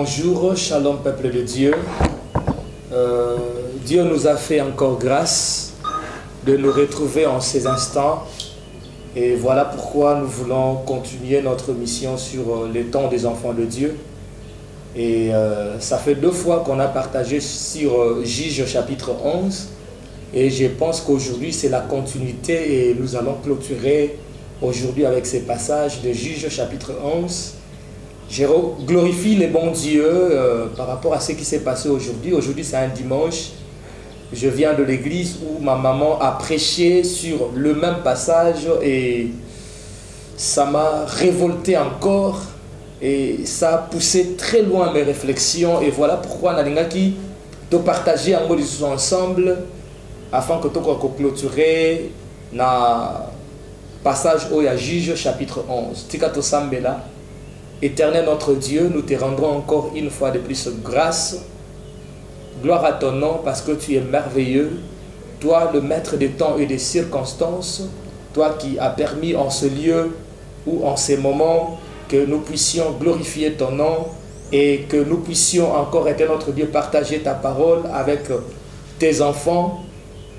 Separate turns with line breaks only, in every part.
Bonjour, shalom peuple de Dieu. Dieu nous a fait encore grâce de nous retrouver en ces instants. Et voilà pourquoi nous voulons continuer notre mission sur les temps des enfants de Dieu. Et ça fait 2 fois qu'on a partagé sur Juge chapitre 11. Et je pense qu'aujourd'hui c'est la continuité et nous allons clôturer aujourd'hui avec ces passages de Juge chapitre 11. Je glorifie les bons dieux par rapport à ce qui s'est passé aujourd'hui. Aujourd'hui c'est un dimanche. Je viens de l'église où ma maman a prêché sur le même passage et ça m'a révolté encore et ça a poussé très loin mes réflexions. Et voilà pourquoi Nalingaki de partager un mot ensemble afin que tu puisses clôturer le passage où il y a Juge chapitre 11. Tikato Sambela. Éternel notre Dieu, nous te rendrons encore une fois de plus grâce. Gloire à ton nom parce que tu es merveilleux. Toi, le maître des temps et des circonstances. Toi qui as permis en ce lieu ou en ces moments que nous puissions glorifier ton nom et que nous puissions encore, éternel notre Dieu, partager ta parole avec tes enfants.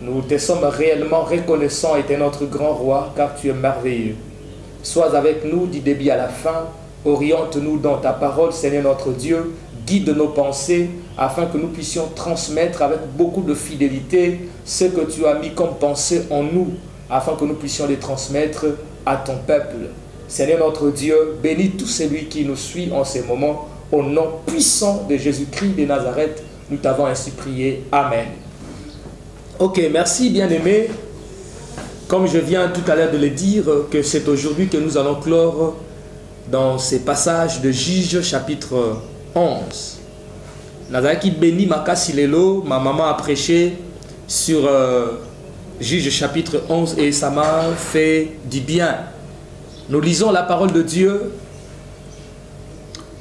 Nous te sommes réellement reconnaissants, éternel notre grand roi, car tu es merveilleux. Sois avec nous du début à la fin. Oriente-nous dans ta parole, Seigneur notre Dieu. Guide nos pensées afin que nous puissions transmettre avec beaucoup de fidélité ce que tu as mis comme pensée en nous, afin que nous puissions les transmettre à ton peuple. Seigneur notre Dieu, bénis tout celui qui nous suit en ces moments. Au nom puissant de Jésus-Christ de Nazareth, nous t'avons ainsi prié. Amen. Ok, merci bien-aimés. Comme je viens tout à l'heure de le dire, que c'est aujourd'hui que nous allons clore dans ces passages de Juge chapitre 11. Nazaki béni Makasilelo, ma maman a prêché sur Juge chapitre 11 et ça m'a fait du bien. Nous lisons la parole de Dieu.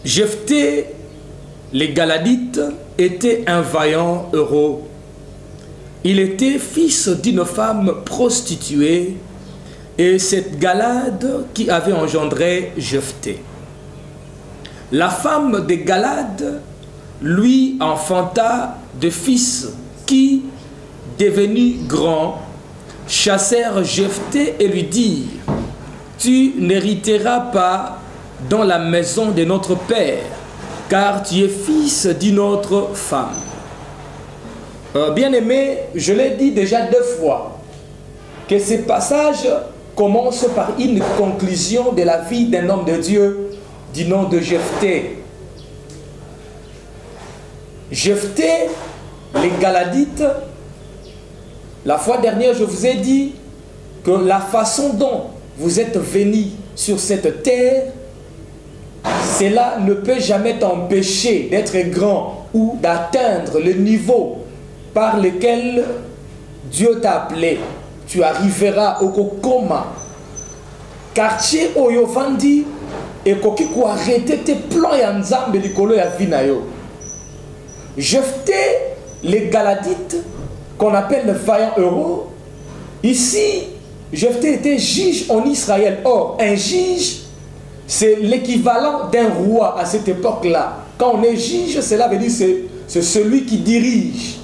Jephthé, les Galadites, était un vaillant héros. Il était fils d'une femme prostituée et cette Galade qui avait engendré Jephthé. La femme de Galade lui enfanta de fils qui, devenus grands, chassèrent Jephthé et lui dirent: tu n'hériteras pas dans la maison de notre père, car tu es fils d'une autre femme. Bien-aimé, je l'ai dit déjà 2 fois, que ce passage commence par une conclusion de la vie d'un homme de Dieu du nom de Jephthé. Jephthé, les Galadites, la fois dernière je vous ai dit que la façon dont vous êtes venus sur cette terre, cela ne peut jamais t'empêcher d'être grand ou d'atteindre le niveau par lequel Dieu t'a appelé. Tu arriveras au Kokoma. Quartier Oyovandi et koki ko arrêter tes plans ya nzambe likolo ya vie na yo. Jephthé, les Galadites, qu'on appelle le vaillant héros. Ici, Jephthé était juge en Israël. Or, un juge, c'est l'équivalent d'un roi à cette époque-là. Quand on est juge, cela veut dire c'est celui qui dirige.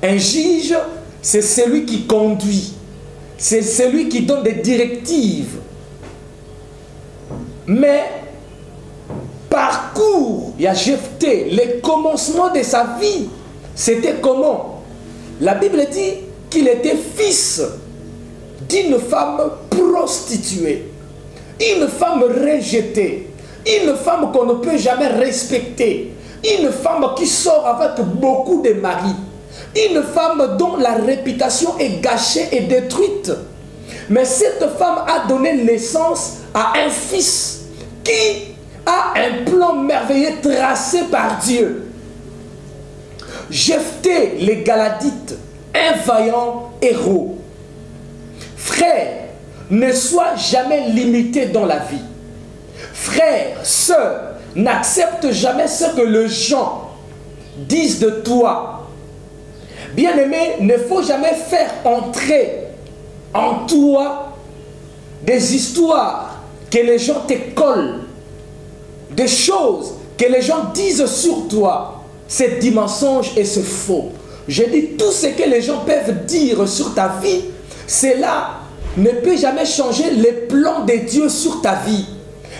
Un juge, c'est celui qui conduit. C'est celui qui donne des directives. Mais, parcours, il y a Jephthé, le commencement de sa vie, c'était comment? La Bible dit qu'il était fils d'une femme prostituée, une femme rejetée, une femme qu'on ne peut jamais respecter, une femme qui sort avec beaucoup de maris, une femme dont la réputation est gâchée et détruite. Mais cette femme a donné naissance à un fils qui a un plan merveilleux tracé par Dieu. Jephthé, les Galadites, un vaillant héros. Frère, ne sois jamais limité dans la vie. Frère, sœur, n'accepte jamais ce que les gens disent de toi. Bien-aimé, ne faut jamais faire entrer en toi des histoires que les gens te collent, des choses que les gens disent sur toi, c'est du mensonge et c'est faux. Je dis tout ce que les gens peuvent dire sur ta vie, cela ne peut jamais changer les plans de Dieu sur ta vie.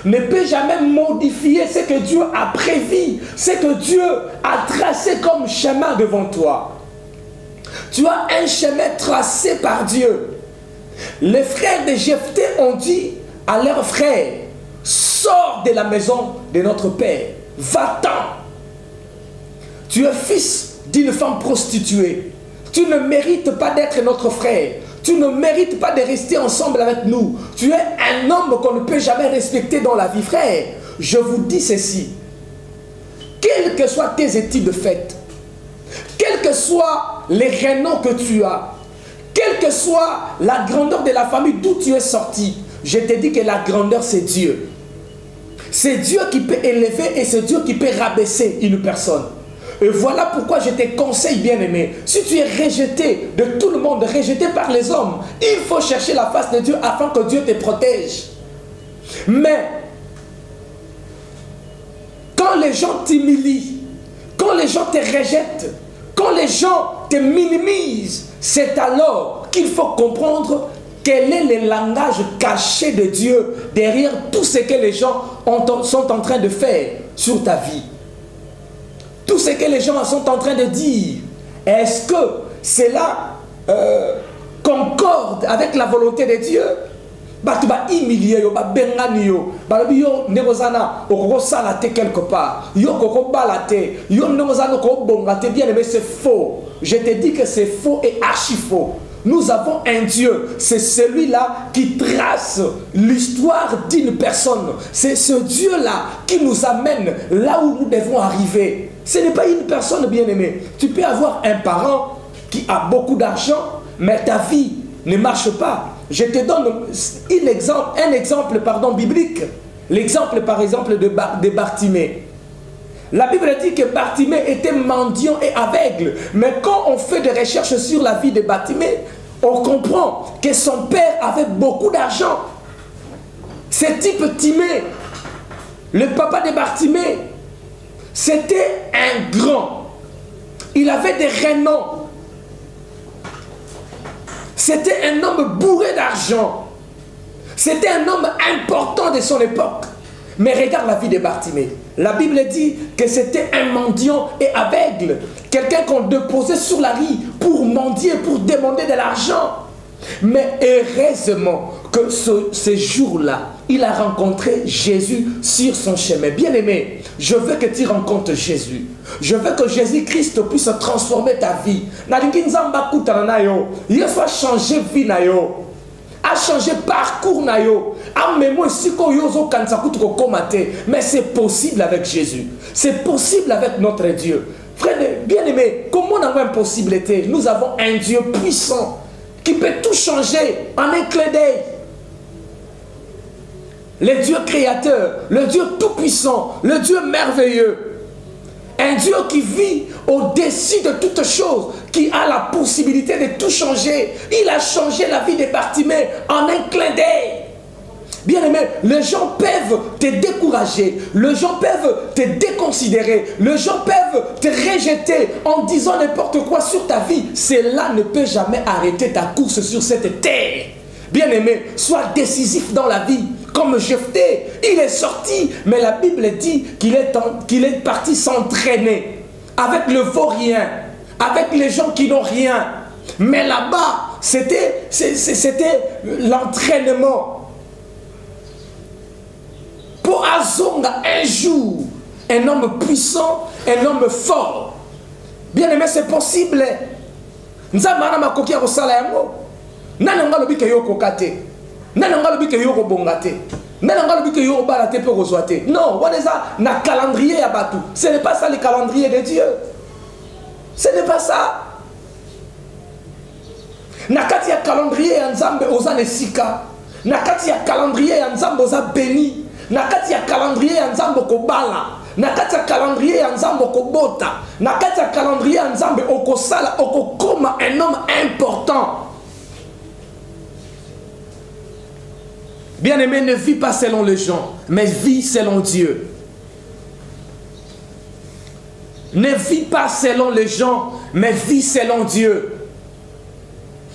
Ne peut jamais modifier ce que Dieu a prévu, ce que Dieu a tracé comme chemin devant toi. Tu as un chemin tracé par Dieu. Les frères de Jephthé ont dit à leur frère, sors de la maison de notre père, va-t'en. Tu es fils d'une femme prostituée. Tu ne mérites pas d'être notre frère. Tu ne mérites pas de rester ensemble avec nous. Tu es un homme qu'on ne peut jamais respecter dans la vie, frère. Je vous dis ceci. Quelles que soient tes études faites, quels que soient les renoms que tu as, quelle que soit la grandeur de la famille d'où tu es sorti, je te dis que la grandeur c'est Dieu. C'est Dieu qui peut élever et c'est Dieu qui peut rabaisser une personne. Et voilà pourquoi je te conseille, bien-aimé, si tu es rejeté de tout le monde, rejeté par les hommes, il faut chercher la face de Dieu afin que Dieu te protège. Mais, quand les gens t'humilient, quand les gens te rejettent, quand les gens te minimisent, c'est alors qu'il faut comprendre quel est le langage caché de Dieu derrière tout ce que les gens sont en train de faire sur ta vie. Tout ce que les gens sont en train de dire, est-ce que cela concorde avec la volonté de Dieu? Tu vas humilier, tu vas bengani, tu vas quelque part. Bien aimé, c'est faux. Je te dis que c'est faux et archi faux. Nous avons un Dieu, c'est celui-là qui trace l'histoire d'une personne. C'est ce Dieu-là qui nous amène là où nous devons arriver. Ce n'est pas une personne bien-aimée. Tu peux avoir un parent qui a beaucoup d'argent, mais ta vie ne marche pas. Je te donne un exemple biblique. L'exemple par exemple de Bartimée. La Bible dit que Bartimée était mendiant et aveugle. Mais quand on fait des recherches sur la vie de Bartimée, on comprend que son père avait beaucoup d'argent. Ce type Timée, le papa de Bartimée, c'était un grand. Il avait des renoms. C'était un homme bourré d'argent. C'était un homme important de son époque. Mais regarde la vie de Bartimée. La Bible dit que c'était un mendiant et aveugle. Quelqu'un qu'on déposait sur la rue pour mendier, pour demander de l'argent. Mais heureusement que ce jour-là, il a rencontré Jésus sur son chemin. Bien-aimé, je veux que tu rencontres Jésus. Je veux que Jésus-Christ puisse transformer ta vie. Il faut changer vie. A changé parcours nayo, mais c'est possible avec Jésus, c'est possible avec notre Dieu. Frère bien-aimé, comment on a une possibilité? Nous avons un Dieu puissant qui peut tout changer en un clin d'œil. Le Dieu créateur, le Dieu tout-puissant, le Dieu merveilleux. Un Dieu qui vit au-dessus de toutes choses, qui a la possibilité de tout changer. Il a changé la vie de Bartimée en un clin d'œil. Bien aimé, les gens peuvent te décourager, les gens peuvent te déconsidérer, les gens peuvent te rejeter en disant n'importe quoi sur ta vie. Cela ne peut jamais arrêter ta course sur cette terre. Bien aimé, sois décisif dans la vie. Comme Jephthé, il est sorti, mais la Bible dit qu'il est parti s'entraîner avec le vaurien, avec les gens qui n'ont rien. Mais là-bas, c'était l'entraînement. Pour Azonga, un jour, un homme puissant, un homme fort. Bien aimé, c'est possible. Nous avons un coquille au salaire. Nananga lobi ke yoko kate. Nananga lobi ke yoko bongate. Nananga lobi ke yoko balate pe rezoate. Non, on est ça na calendrier ya batu. Ce n'est pas ça le calendrier de Dieu. Ce n'est pas ça. Nakati ya calendrier ya Nzambe oza nesika. Nakati ya calendrier ya Nzambe oza béni. Nakati ya calendrier ya Nzambe kobala. Nakati ya calendrier ya Nzambe kobota. Nakati ya calendrier ya Nzambe okosala okokoma un homme important. Bien-aimé, ne vis pas selon les gens, mais vis selon Dieu. Ne vis pas selon les gens, mais vis selon Dieu.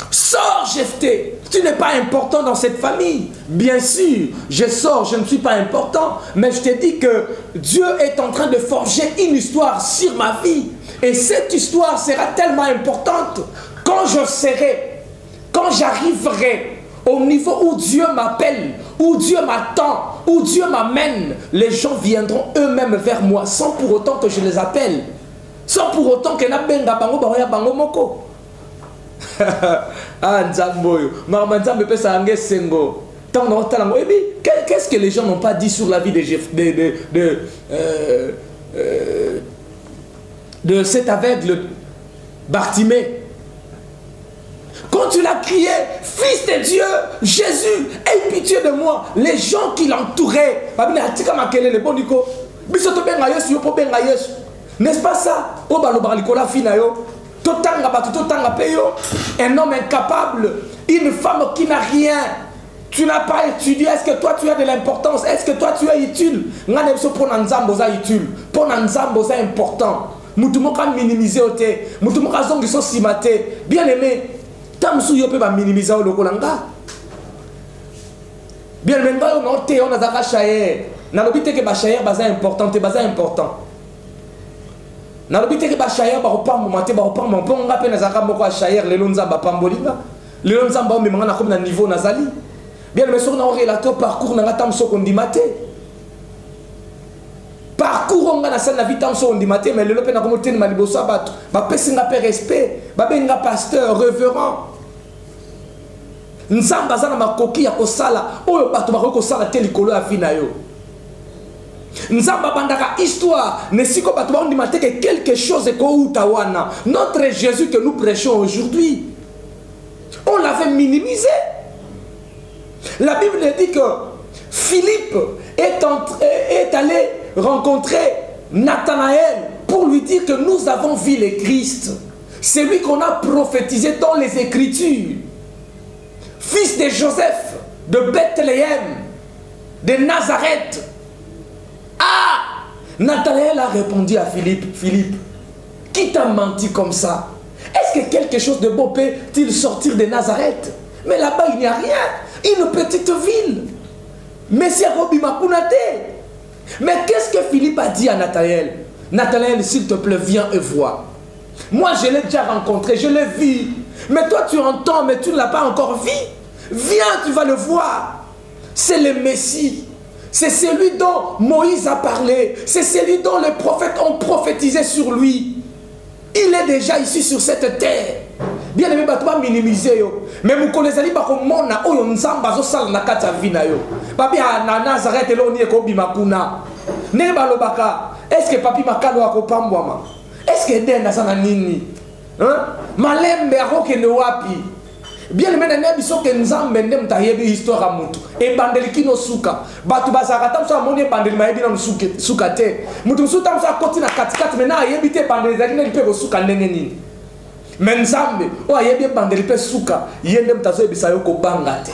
Sors, Jephthé. Tu n'es pas important dans cette famille. Bien sûr, je sors, je ne suis pas important. Mais je te dis que Dieu est en train de forger une histoire sur ma vie. Et cette histoire sera tellement importante quand je serai, quand j'arriverai au niveau où Dieu m'appelle, où Dieu m'attend, où Dieu m'amène. Les gens viendront eux-mêmes vers moi sans pour autant que je les appelle. Sans pour autant que nabenga bango baroya bango moko. Ah, Nzamboyo, Marmanzambe pesa ange sengo. Qu'est-ce que les gens n'ont pas dit sur la vie de cet aveugle Bartimée? Quand tu l'as crié, Fils de Dieu, Jésus, aie pitié de moi, les gens qui l'entouraient, n'est-ce pas ça? Un homme incapable, une femme qui n'a rien. Tu n'as pas étudié. Est-ce que toi tu as de l'importance? Est-ce que toi tu es utile? Pour Nzambo, c'est important. Mutumoka minimiser ote, mutumoka zongi so simate. Bien aimé, tamsu yo pe ba minimiser o lokolanga. Bien aimé, on te on azaka chayer. Na lobite ke ba chayer baza important, te baza important. Na lobite ke ba chayer ba opambo mate ba opambo ponga pe nazaka moko chayer lelo nzamba pambolinga. Lelo nzamba o memanga na comme na niveau nazali. Bien aimé, sur na relateur parcours na tamso kondimate. Parcours on a la vie tant son dimaté mais le lopé n'a pas monté ma libosa bat ba pesinga pe respect ba benga pasteur révérend nzamba za na makoki ya kosala oyo bato ba ko sala telikolo ya vie na yo nzamba bandaka histoire ne siko bato ba dimaté que quelque chose ko utawana. Notre Jésus que nous prêchons aujourd'hui, on l'avait minimisé. La Bible dit que Philippe est allé rencontrer Nathanaël pour lui dire que nous avons vu le Christ. C'est lui qu'on a prophétisé dans les Écritures. Fils de Joseph, de Bethléem, de Nazareth. Ah! Nathanaël a répondu à Philippe, Philippe, qui t'a menti comme ça? Est-ce que quelque chose de beau peut-il sortir de Nazareth? Mais là-bas, il n'y a rien. Une petite ville. Messia Robi Makunate. Mais qu'est-ce que Philippe a dit à Nathanaël? Nathanaël, s'il te plaît, viens et vois. Moi, je l'ai déjà rencontré, je l'ai vu. Mais toi, tu entends, mais tu ne l'as pas encore vu. Viens, tu vas le voir. C'est le Messie. C'est celui dont Moïse a parlé. C'est celui dont les prophètes ont prophétisé sur lui. Il est déjà ici sur cette terre. Bien aimé, tu vas minimiser yo. Mais vous connaissez les bakomona oyo nzamba zo sala na kati ya vina yo. Papi na Nazareth lo ni ko bimakuna. Ne balobaka. Est-ce que papi makalo akopambwama? Est-ce que denda sana nini? Hein? Malembe akoke ne wapi? Bien aimé na biso ke nzambe ndem tayebi histoire mutu. E bandeli kino suka. Batu bazaka tamso amoni bandeli mayebi na suka te. Mutu suta tamso akoti na katikati mena ayebi te bandeli zakine lipe ko suka ndenge nini? Menzambe, oh ayebi bandeli pe suka, yende mtazo ebisa yo ko bangate.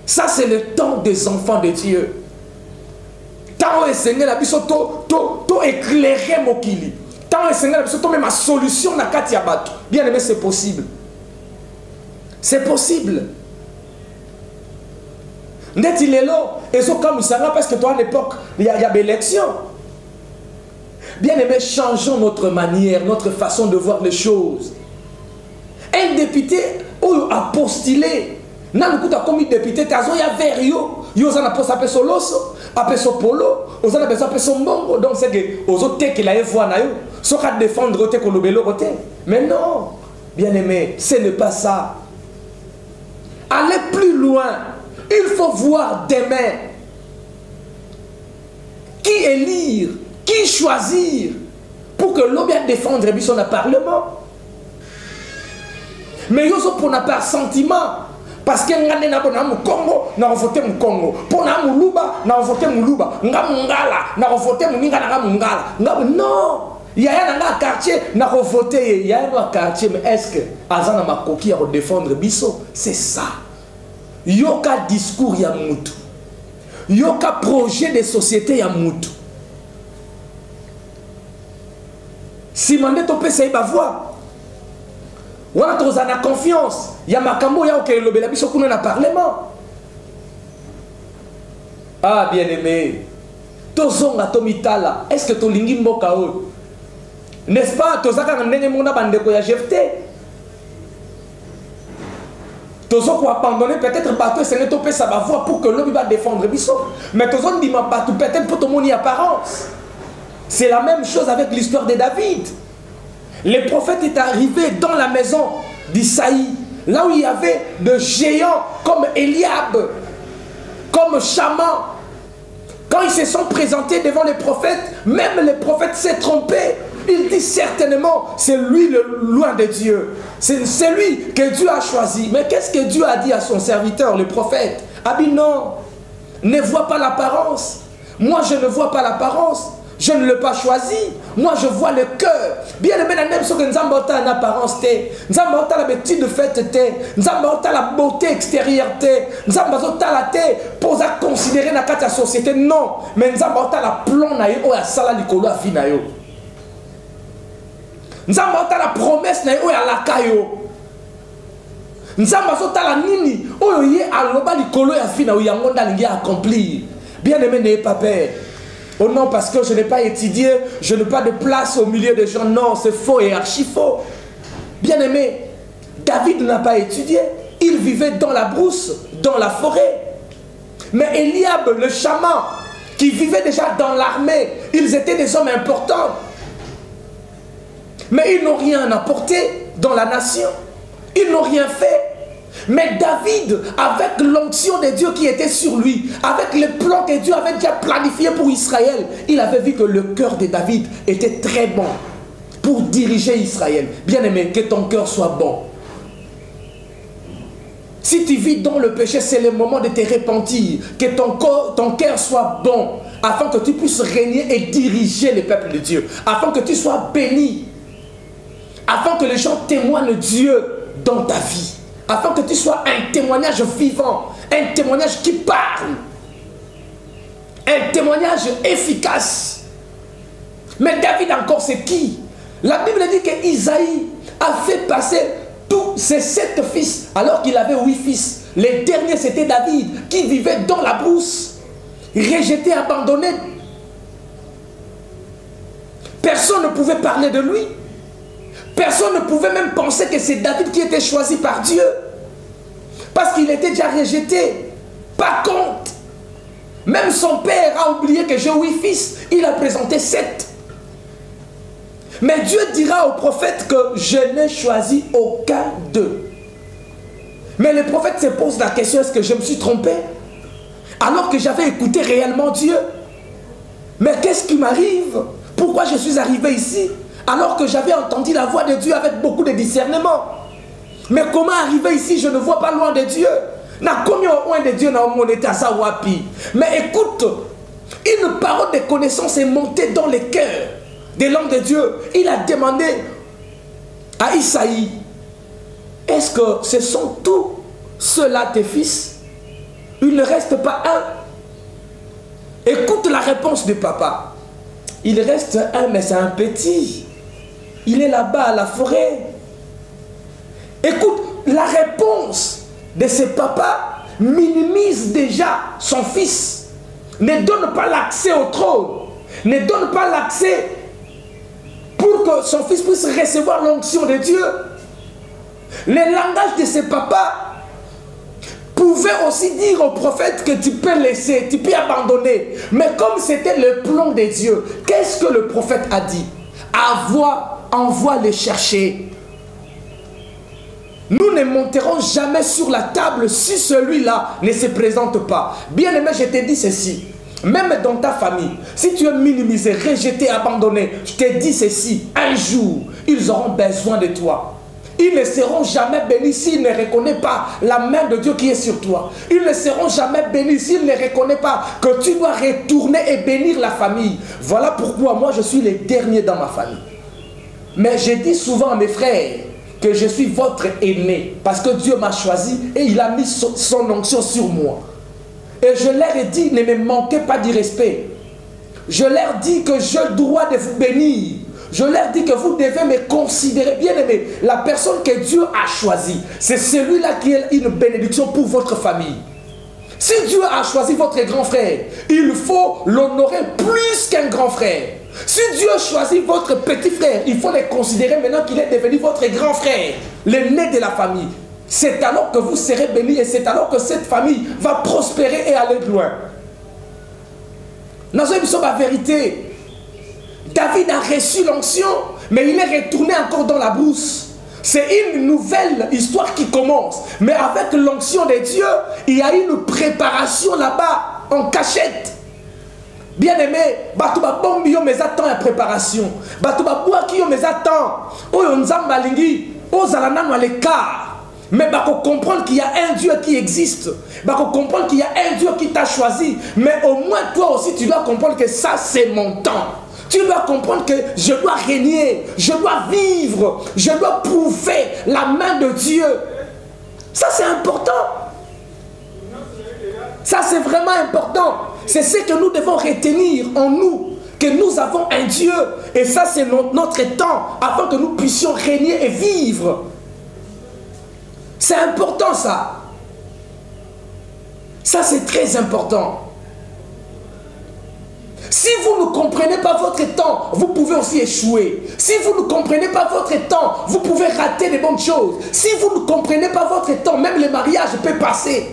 Ça c'est le temps des enfants de Dieu. Tant o Seigneur la biso to éclairer mokili. Tant o Seigneur la biso to même ma solution na kati ya bato. Bien aimé, c'est possible. C'est possible. Ndeti lelo ezo kamusanga parce que toi à l'époque il y a l'élection. Bien aimé, changeons notre manière, notre façon de voir les choses. Un député a postulé. N'a le coup de commis député, tazo ya vers yo. Yo zana posa peso loso, apeso polo, ozana peso apeso mbongo. Donc c'est que aux autres qui la voix na yo, so ka défendre ote ko lobelo ote. Mais non, bien aimé, ce n'est pas ça. Allez plus loin. Il faut voir demain. Qui élire? Qui choisir pour que l'on vienne défendre son parlement? Mais il y a pas sentiment. Parce que nous avons Congo, nous avons voté au Congo. Pour nous avons Luba, nous avons voté au Luba. Nous avons Ngala, nous avons voté au Ngala. Non, il y a un quartier, nous avons voté. Il y a un quartier, mais est-ce que Azana Makoki a défendre Bisso? C'est ça. Il y a un discours, il y a Moutou. Il y a un projet de société, il y a Moutou. Si mande topé ça ba voix. Wana tozana confiance. Ya makambo ya ok lobela biso kuna na parlement. Ah bien-aimé. Tozonga tomitala. Est-ce que tolingi mboka o? N'est-ce pas tozaka ndenge mona bandeko ya Jephté? Tozo ko abandonner peut-être bateau c'est ne topé ça ba voix pour que l'homme va défendre biso. Mais tozo ndima bateau peut-être pour ton moni apparence. C'est la même chose avec l'histoire de David. Le prophète est arrivé dans la maison d'Isaïe, là où il y avait de géants comme Eliab, comme Shaman. Quand ils se sont présentés devant les prophètes, même le prophète s'est trompé. Il dit certainement, c'est lui le loin de Dieu. C'est lui que Dieu a choisi. Mais qu'est-ce que Dieu a dit à son serviteur, le prophète? Ah bien non, ne vois pas l'apparence. Moi, je ne vois pas l'apparence. Je ne l'ai pas choisi. Moi, je vois le cœur. Bien aimé, même ce que nous avons en apparence, nous avons la bêtise de fête, nous avons la beauté extérieure, nous avons la tête pour considérer la société. Non, mais nous avons la plomb ou la sala likolo a fina yo. Nous avons la promesse ou la lakayo. Nous avons la nini ou yé aloba likolo a fina ou yangonda lingi accomplir. Bien aimé, n'ayez pas peur. Oh non, parce que je n'ai pas étudié, je n'ai pas de place au milieu des gens. Non, c'est faux et archi faux. Bien aimé, David n'a pas étudié. Il vivait dans la brousse, dans la forêt. Mais Eliab, le chaman, qui vivait déjà dans l'armée, ils étaient des hommes importants. Mais ils n'ont rien apporté dans la nation. Ils n'ont rien fait. Mais David, avec l'onction de Dieu qui était sur lui, avec le plan que Dieu avait déjà planifié pour Israël, il avait vu que le cœur de David était très bon pour diriger Israël. Bien aimé, que ton cœur soit bon. Si tu vis dans le péché, c'est le moment de te repentir. Que ton cœur soit bon, afin que tu puisses régner et diriger le peuple de Dieu. Afin que tu sois béni. Afin que les gens témoignent Dieu dans ta vie. Afin que tu sois un témoignage vivant, un témoignage qui parle, un témoignage efficace. Mais David encore, c'est qui? La Bible dit qu'Isaïe a fait passer tous ses 7 fils, alors qu'il avait 8 fils. Les derniers, c'était David, qui vivait dans la brousse, rejeté, abandonné. Personne ne pouvait parler de lui. Personne ne pouvait même penser que c'est David qui était choisi par Dieu. Parce qu'il était déjà rejeté. Pas compte. Même son père a oublié que j'ai 8 fils. Il a présenté 7. Mais Dieu dira au prophète que je n'ai choisi aucun d'eux. Mais le prophète se pose la question, est-ce que je me suis trompé? Alors que j'avais écouté réellement Dieu. Mais qu'est-ce qui m'arrive? Pourquoi je suis arrivé ici? Alors que j'avais entendu la voix de Dieu avec beaucoup de discernement. Mais comment arriver ici? Je ne vois pas loin de Dieu. Na combien au loin de Dieu na mon état ça wapi. Mais écoute, une parole de connaissance est montée dans le cœur de l'homme de Dieu. Il a demandé à Isaïe, est-ce que ce sont tous ceux-là tes fils? Il ne reste pas un. Écoute la réponse de papa. Il reste un, mais c'est un petit. Il est là-bas à la forêt. Écoute, la réponse de ce papa minimise déjà son fils. Ne donne pas l'accès au trône. Ne donne pas l'accès pour que son fils puisse recevoir l'onction de Dieu. Le langage de ce papa pouvait aussi dire au prophète que tu peux laisser, tu peux abandonner. Mais comme c'était le plan de Dieu, qu'est-ce que le prophète a dit? Envoie les chercher. Nous ne monterons jamais sur la table si celui-là ne se présente pas. Bien aimé, je te dis ceci. Même dans ta famille, si tu es minimisé, rejeté, abandonné, je te dis ceci. Un jour, ils auront besoin de toi. Ils ne seront jamais bénis s'ils ne reconnaissent pas la main de Dieu qui est sur toi. Ils ne seront jamais bénis s'ils ne reconnaissent pas que tu dois retourner et bénir la famille. Voilà pourquoi moi je suis le dernier dans ma famille. Mais je dis souvent à mes frères que je suis votre aîné parce que Dieu m'a choisi et il a mis son onction sur moi. Et je leur ai dit, ne me manquez pas du respect. Je leur dis que j'ai le droit de vous bénir Je leur dis que vous devez me considérer, bien aimé, la personne que Dieu a choisie. C'est celui-là qui est une bénédiction pour votre famille. Si Dieu a choisi votre grand frère, il faut l'honorer plus qu'un grand frère. Si Dieu choisit votre petit frère, il faut le considérer maintenant qu'il est devenu votre grand frère, l'aîné de la famille. C'est alors que vous serez bénis et c'est alors que cette famille va prospérer et aller loin. Nous avons la vérité. David a reçu l'onction, mais il est retourné encore dans la brousse. C'est une nouvelle histoire qui commence. Mais avec l'onction de Dieu, il y a une préparation là-bas, en cachette. Bien aimé, Batouba Bombio mes attend à préparation. Batouba Bouakio mes attend. Oyo Nzamba Lingi, Ozalana no l'écart. Mais il faut comprendre qu'il y a un Dieu qui existe. Il faut comprendre qu'il y a un Dieu qui t'a choisi. Mais au moins toi aussi, tu dois comprendre que ça, c'est mon temps. Tu dois comprendre que je dois régner, je dois vivre, je dois prouver la main de Dieu. Ça, c'est important. Ça, c'est vraiment important. C'est ce que nous devons retenir en nous, que nous avons un Dieu. Et ça, c'est notre temps, afin que nous puissions régner et vivre. C'est important, ça. Ça, c'est très important. Si vous ne comprenez pas votre temps, vous pouvez aussi échouer. Si vous ne comprenez pas votre temps, vous pouvez rater des bonnes choses. Si vous ne comprenez pas votre temps, même le mariage peut passer.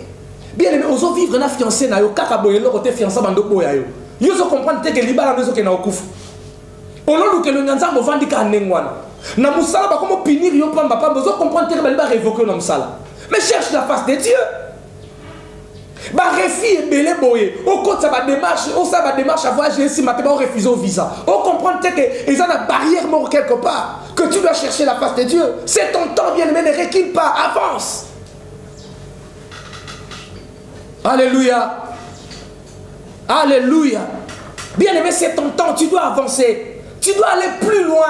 Bien aimé, ozo vivre na fiancé na yo kaka boyelo côté fiancé bando boya yo. Yo zo comprendre que libala nzo ke na okufu. Ololu ke le nyanza mo vandi ka nengwana. Na musala ba comme punir yo pamba pamba zo comprendre que ba révoquer na musala. Mais cherche la face de Dieu. Ba refi et belé boye. Au côté ça va démarche, au ça va démarche à voyager si matin ba refuser au visa. Au comprendre que ils ont une barrière mort quelque part que tu dois chercher la face de Dieu. C'est ton temps bien aimé, ne recule pas, avance. Alléluia. Alléluia. Bien aimé, c'est ton temps, tu dois avancer. Tu dois aller plus loin.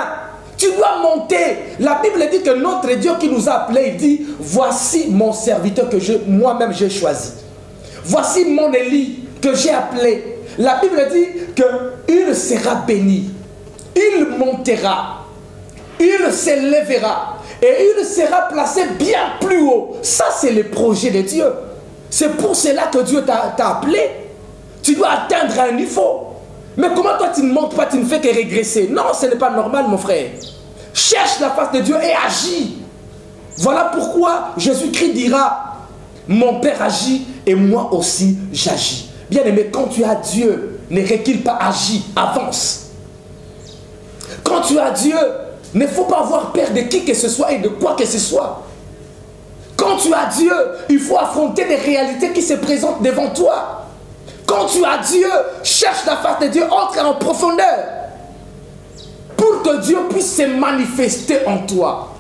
Tu dois monter. La Bible dit que notre Dieu qui nous a appelés, il dit, voici mon serviteur que moi-même j'ai choisi. Voici mon Élie que j'ai appelé. La Bible dit qu'il sera béni. Il montera. Il s'élèvera. Et il sera placé bien plus haut. Ça, c'est le projet de Dieu. C'est pour cela que Dieu t'a appelé. Tu dois atteindre un niveau. Mais comment toi tu ne montes pas, tu ne fais que régresser? Non, ce n'est pas normal, mon frère. Cherche la face de Dieu et agis. Voilà pourquoi Jésus-Christ dira, mon Père agit et moi aussi j'agis. Bien aimé, quand tu as Dieu, ne recule pas, agis, avance. Quand tu as Dieu, il ne faut pas avoir peur de qui que ce soit et de quoi que ce soit. Quand tu as Dieu, il faut affronter des réalités qui se présentent devant toi. Quand tu as Dieu, cherche la face de Dieu, entre en profondeur. Pour que Dieu puisse se manifester en toi.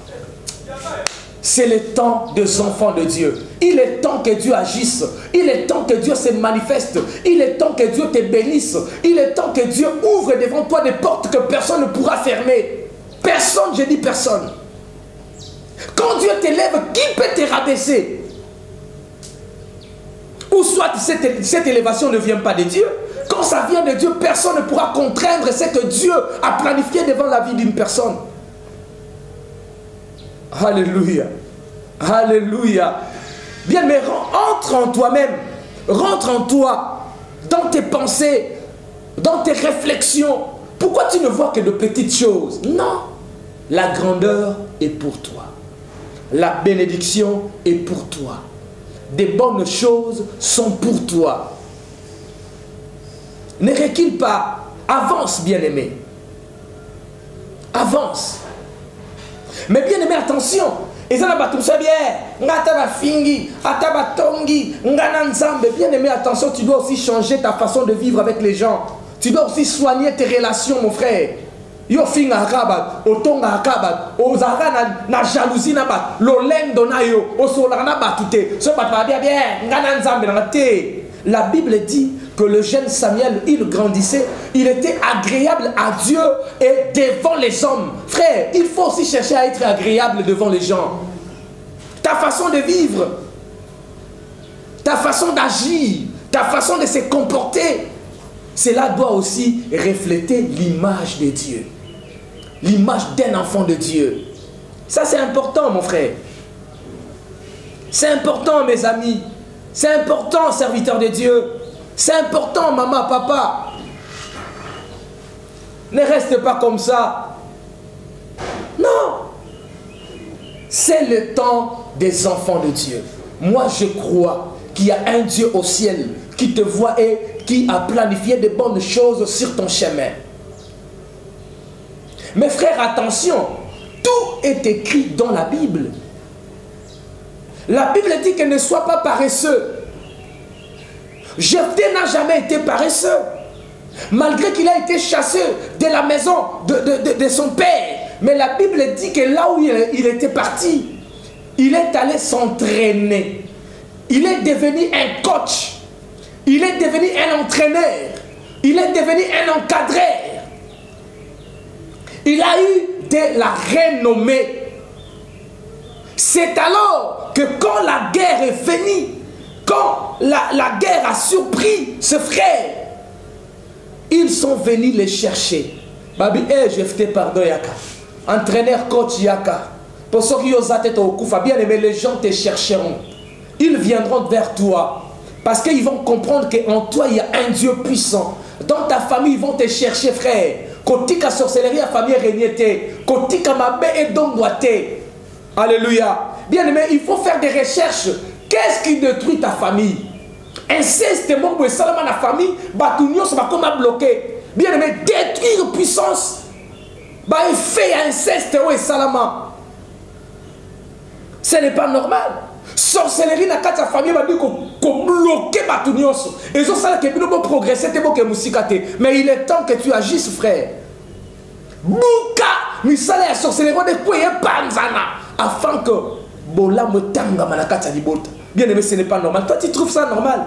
C'est le temps des enfants de Dieu. Il est temps que Dieu agisse. Il est temps que Dieu se manifeste. Il est temps que Dieu te bénisse. Il est temps que Dieu ouvre devant toi des portes que personne ne pourra fermer. Personne, je dis personne. Quand Dieu t'élève, qui peut te rabaisser? Ou soit cette élévation ne vient pas de Dieu. Quand ça vient de Dieu, personne ne pourra contraindre ce que Dieu a planifié devant la vie d'une personne. Alléluia. Alléluia. Bien, mais entre en toi-même. Rentre en toi. Dans tes pensées. Dans tes réflexions. Pourquoi tu ne vois que de petites choses? Non. La grandeur est pour toi. La bénédiction est pour toi. Des bonnes choses sont pour toi. Ne recule pas. Avance, bien-aimé. Avance. Mais bien-aimé, attention. Bien-aimé, attention, tu dois aussi changer ta façon de vivre avec les gens. Tu dois aussi soigner tes relations, mon frère. Yo finga akabat, otonga akabat, ozara na jalousie na bat, lolendo na yo, osola na batute, so bat bien bien, ngana nzambe na te. La Bible dit que le jeune Samuel, il grandissait, il était agréable à Dieu et devant les hommes. Frère, il faut aussi chercher à être agréable devant les gens. Ta façon de vivre, ta façon d'agir, ta façon de se comporter, cela doit aussi refléter l'image de Dieu. l'image d'un enfant de Dieu. Ça, c'est important, mon frère. C'est important, mes amis. C'est important, serviteurs de Dieu. C'est important, maman, papa. Ne reste pas comme ça. Non. C'est le temps des enfants de Dieu. Moi, je crois qu'il y a un Dieu au ciel qui te voit et qui a planifié de bonnes choses sur ton chemin. Mes frères, attention, tout est écrit dans la Bible. La Bible dit que ne sois pas paresseux. Jephthé n'a jamais été paresseux. Malgré qu'il a été chassé de la maison de son père. Mais la Bible dit que là où il était parti, il est allé s'entraîner. Il est devenu un coach. Il est devenu un entraîneur. Il est devenu un encadreur. Il a eu de la renommée. C'est alors que quand la guerre est finie, quand la guerre a surpris ce frère, ils sont venus les chercher. Babi, Jephthé, pardon, Yaka. Entraîneur, coach, Yaka. Pour ceux qui osent être au coup, bien aimé, les gens te chercheront. Ils viendront vers toi. Parce qu'ils vont comprendre qu'en toi, il y a un Dieu puissant. Dans ta famille, ils vont te chercher, frère. Kotika sorcellerie, la famille régnée. Kotika mabé et dongwate. Alléluia. Bien aimé, il faut faire des recherches. Qu'est-ce qui détruit ta famille? Inceste, mon boy, salama la famille, batunio, ça va comme bloquer. Bien aimé, détruire puissance. Bah, il fait inceste, ouais, salama. Ce n'est pas normal. Sorcellerie dans ta famille, va dire qu'on bloque batunio. Et ça, ça qui peut progresser, t'es bon que musikate. Mais il est temps que tu agisses, frère. Bouka, misale la sorcellerie de quoi est panzana. Afin que bola me tanga manakata libota. Bien aimé, ce n'est pas normal. Toi, tu trouves ça normal?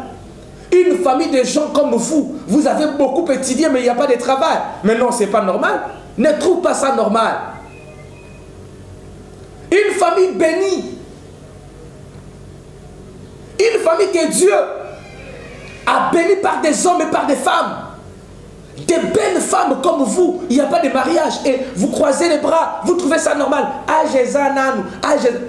Une famille de gens comme vous avez beaucoup étudié, mais il n'y a pas de travail. Mais non, ce n'est pas normal. Ne trouve pas ça normal. Une famille bénie. Une famille que Dieu a bénie par des hommes et par des femmes. Des belles femmes comme vous, il n'y a pas de mariage. Et vous croisez les bras, vous trouvez ça normal.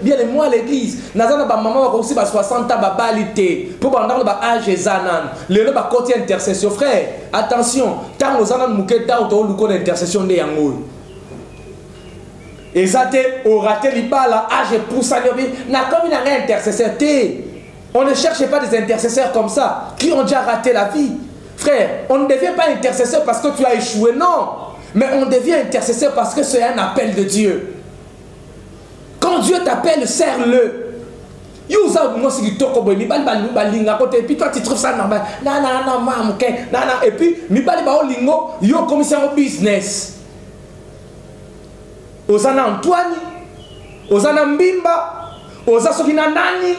Bien et moi à l'église, nazana ba maman aussi ba 60 ans ba balité. Pour ba ndalo ba ajezanan. Le no ba côté intercession, frère. Attention, tant aux anan muketa ou luko d'intercession de yango. Et ça te au raté libala age pour ça na comme un intercesseur. On ne cherche pas des intercesseurs comme ça qui ont déjà raté la vie. Frère, on ne devient pas intercesseur parce que tu as échoué, non. Mais on devient intercesseur parce que c'est un appel de Dieu. Quand Dieu t'appelle, serre-le. Et puis toi, tu trouves ça normal. Et puis, yo commissaire au business. Osana Antoine, Osana Mbimba, Osa Sokina Nani.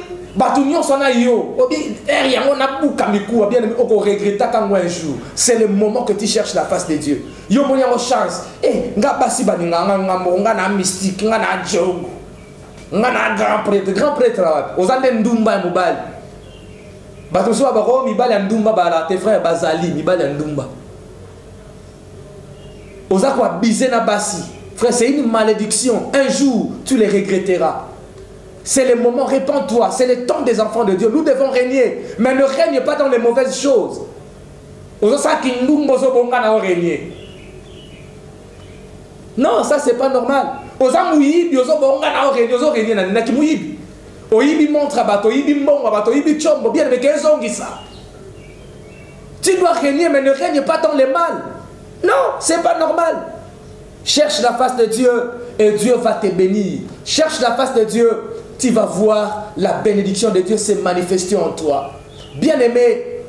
C'est le moment que tu cherches la face de Dieu. Yo monia mo chance. Nga basi ba nga na mystique, nga na jogo. Nga na grand prêtre ozande ndumba mobile. Bato so ba ko mibali ndumba ba tes frères bazali mibali ndumba. Oza ko abiser na basi. Frère, c'est une malédiction. Un jour, tu les regretteras. C'est le moment, répands-toi, c'est le temps des enfants de Dieu. Nous devons régner, mais ne règne pas dans les mauvaises choses. Non, ça c'est pas normal. Tu dois régner, mais ne règne pas dans les mal. Non, c'est pas normal. Cherche la face de Dieu et Dieu va te bénir. Cherche la face de Dieu. Tu vas voir la bénédiction de Dieu se manifester en toi. Bien-aimé,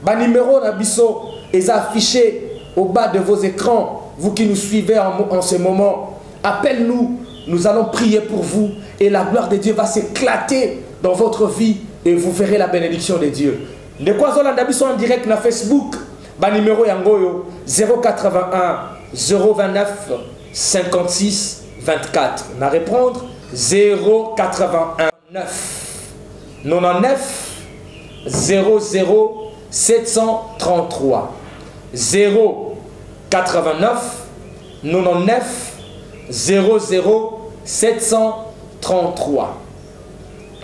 le numéro d'Abisso est affiché au bas de vos écrans. Vous qui nous suivez en ce moment, appelle-nous, nous allons prier pour vous et la gloire de Dieu va s'éclater dans votre vie et vous verrez la bénédiction de Dieu. Les Kwazola d'Abisso en direct sur Facebook, le numéro yangoyo 081 029 56 24. On va répondre 081 99 00 733 089 99 00 733.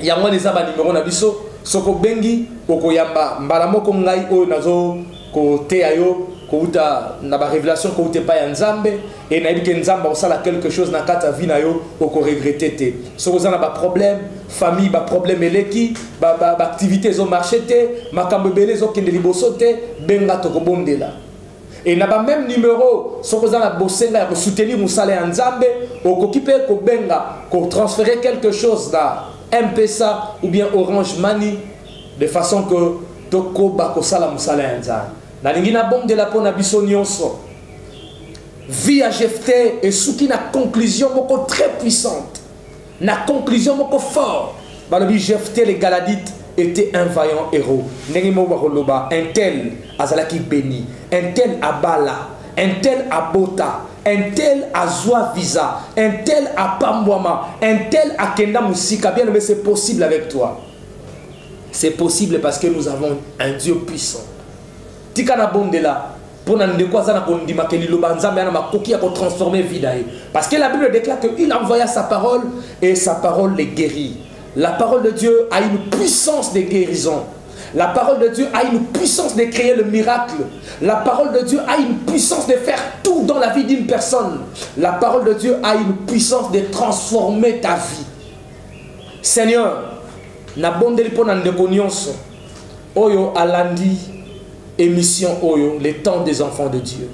Yango les aba numéro na biso soko bengi okoyamba mbala moko ngai o nazo ko te ayo ko uta na ba révélation ko uta pa ya nzambe et na yebike nzamba osala quelque chose na kata vie na yo oko regretter te soko za na ba problème famille ba problème eleki ba activité zo marché te makambo belé zo kende liboso te benga to ko bondela. Et na ba même numéro soko za na bosenga ya ko soutenir musala ya nzambe okoki pe ko benga ko transférer quelque chose da M-Pesa ou bien Orange Money de façon que toko bako sala musala ya nzambe. Na lingi na bombe de la pona biso nyonso. Vie à Jephthé et souki na conclusion moko très puissante. Na conclusion moko fort. Balobi Jephthé les Galadites était un vaillant héros. Nengi mo bakoloba un tel azalaki béni, un tel abala, un tel abota, un tel azwa visa, un tel apambwama, un tel akenda musika. Bien mais c'est possible avec toi. C'est possible parce que nous avons un Dieu puissant. Tika na bonde là pour n'ande quoi ça na kondima ke liloba nzambe ana makoki ya ko transformer vie d'ailleurs. Parce que la Bible déclare qu'il envoya sa parole et sa parole les guérit. La parole de Dieu a une puissance de guérison. La parole de Dieu a une puissance de créer le miracle. La parole de Dieu a une puissance de faire tout dans la vie d'une personne. La parole de Dieu a une puissance de transformer ta vie. Seigneur, na bondeli po na ndeko nyonso oyo alandi émission oyo les temps des enfants de Dieu.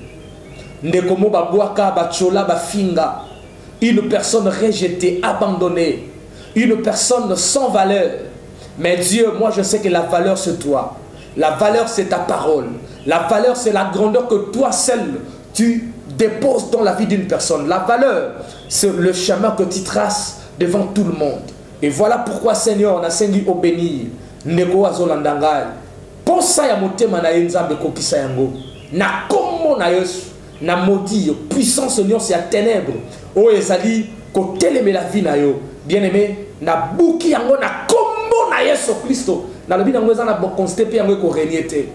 Ndeko mo babwaka bachola bafinga, une personne rejetée, abandonnée, une personne sans valeur. Mais Dieu, moi je sais que la valeur c'est toi. La valeur c'est ta parole. La valeur c'est la grandeur que toi seul tu déposes dans la vie d'une personne. La valeur c'est le chemin que tu traces devant tout le monde. Et voilà pourquoi Seigneur on a sengi au bénir. Ndeko azolandangai. Pensa ya motema na nzambe kokisa yango. Na kombo na Yesu. Na maudit puissance nyonso ya ténèbres. O ezali ko teleme la vie na yo. Bien-aimé, na buki yango na kombo na Yesu Kristo. Na lobi nango ezana bo constater yango ko reniete.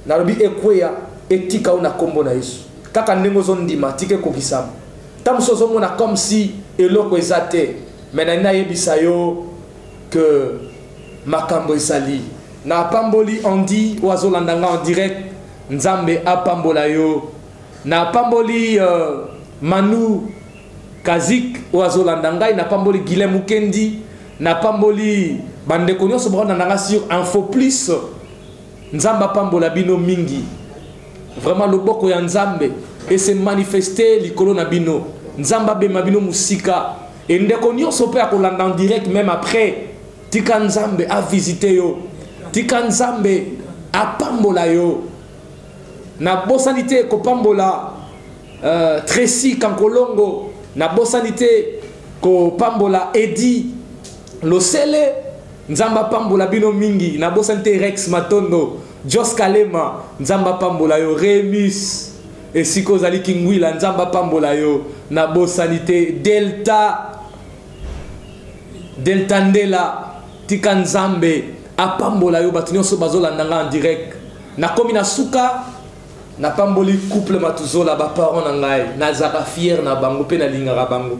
Na lobi ekweya etika na kombo na Yesu. Kaka ndengo zondima tike kokisam. Tamso zo mona comme si eloko ezate. Mais na yebisa yo que makambo esali. Na pamboli on dit oiseau landanga en direct nzambe apambola yo. Na pamboli Manu Kazik oiseau landanga na pamboli Guilhem Mukendi na pamboli bandeko nyonso bandanga sur Info Plus nzamba pambola bino mingi. Vraiment le boko ya nzambe et se manifester likolo na bino. Nzamba be mabino musika et ndeko nyonso pe akolanda en direct même après tika nzambe a visiter yo. Tika nzambe apambola yo. Na bosanité ko pambola Tracy Kankolongo, na bosanité ko pambola Eddie Losele, nzamba pambola bino mingi, na bosanité Rex Matondo, Jos Kalema, nzamba pambola yo Remis et siko zali kingwila nzamba pambola yo, na bosanité Delta Ndela, tika nzambe apambola yo batu nyonso bazolandanga en direct. Na komi na suka na pamboli couple matuzola ba parents na ngai nazaka fier na bango pe na lingaka bango.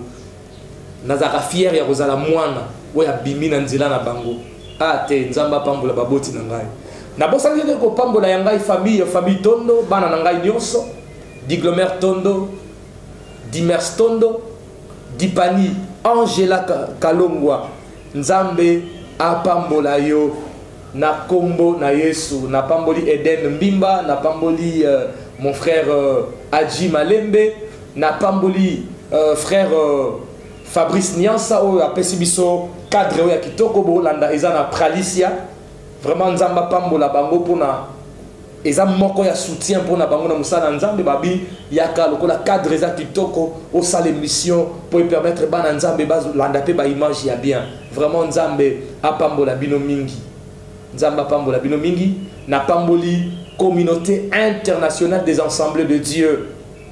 Nazaka fier ya kozala mwana oya bimi na nzela na bango. Te nzamba pambola baboti na ngai. Na bosali ko pambola ya ngai famille Tondo bana na ngai nyonso. Diglomer Tondo, Dimers Tondo, Dipani Angela Kalongwa. Nzambe apambola yo na kombo na Yesu. Na pamboli Eden Mbimba, na pamboli mon frère Adji Malembe, na pamboli frère Fabrice Niansa o apesi biso cadre ya kitoko bolanda eza na Pralicia. Vraiment nzamba pambola bango pona eza moko ya soutien pona bango na musala nzambe babi yaka lokola cadre eza kitoko au sale mission pour permettre bana nzambe bazolanda pe ba image ya bien. Vraiment nzambe apambola bino mingi. Nzamba pambola bino mingi na pamboli communauté internationale des ensembles de Dieu,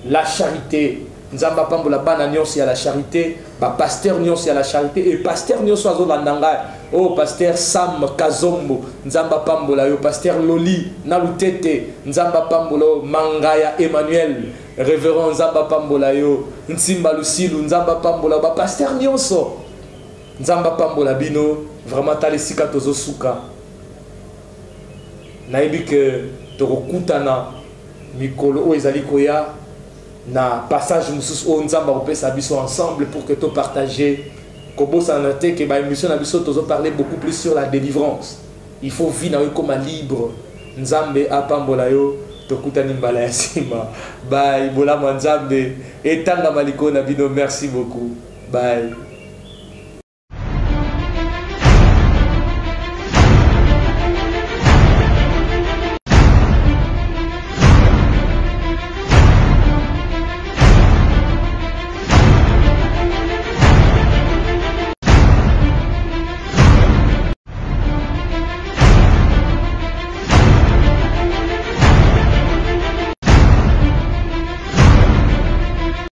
la charité. Nzamba pambola bana nyonso ya la charité, ba pasteur nyonso ya la charité et pasteur nyonso azolandanga. Oh pasteur Sam Kazombo, nzamba pambola yo pasteur Loli na lutete, nzamba pambola Mangaya Emmanuel, révérend Nzamba Pambola yo, Nsimba Lucilu, Nzamba Pambola, ba pasteur nyonso. Nzamba Pambola bino, vraiment talisika tozo suka. Naibi que tokokutana mikolo o ezali koya na passage mususu o Nzamba opesa biso ensemble pour que to partager kobo sanate que ba émission na biso tozo parler beaucoup plus sur la délivrance. Il faut vivre comme libre. Nzambe apambola yo tokutani mbala ya sima. Bye bola Nzambe etanga maliko na bino, merci beaucoup. Bye.